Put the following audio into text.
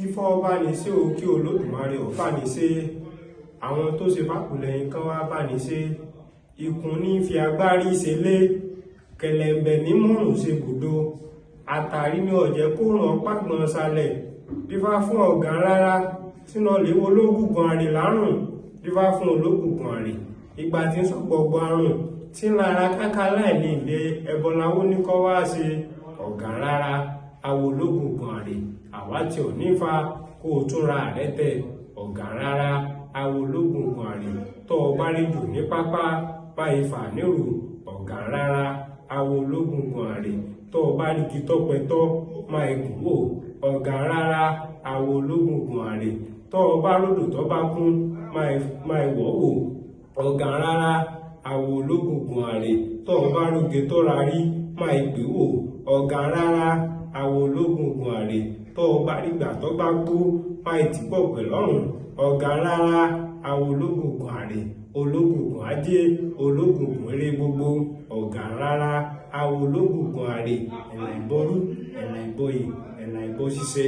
kí fọ́ bá ní ṣe o, kí Olódùmarè ò bá ní ṣe, àwọn tó ṣe fákùlẹ̀yìn kan wá bá ní ṣe, ikùn ní fi agbárí ṣe lé, kẹ̀lẹ̀bẹ̀ ní múrùn ṣe bùdó, àtàrí ní ọ̀jẹ̀ kó ràn págbọ̀n ṣalẹ̀, dífá fún ọ̀gá rárá sínú ọ̀lẹ́wọ́ ológùngùn àrè lárùn, dífá fún ológùngùn àrè ìgbà tí ń sọ̀gbọ̀gbọ̀ àrùn tí ń lára káká láìlè ilé ẹbọláwó ní kọ́ wá ṣe ọ̀gá rárá awo ológùngùn àrè àwa tí ò nífa kó o tún ra àrẹ́tẹ̀ ọ̀gá rárá awo ológùngùn àrè tó o bá rí jù ní pápá báyìí fà nírù ọ̀gá rárá awo ológùngùn àrè tó o bá rí kí tọ́pẹ́tọ́ máa gùn wò ọ̀gá rárá awo ológùngùn àrè tó o bá ròdò tó bá kún máa wọ̀ wò ọ̀gá rárá awo ológùngùn àrè tó o bá rògè tó ra rí máa gbé wò ọ̀gá rárá awo ológùngùn àrè tó o bá rí gbà tó bá kú máa tì pọ̀ pẹ̀lọ́rùn ọ̀gá rárá awo ológùngùn àrè ológùngùn ajé ológùngùn eré gbogbo ọ̀gá rárá awo ológùngùn àrè ẹ̀nà ìbọrú ẹ̀nà ìbọyè ẹ̀nà ìbọ ṣíṣe.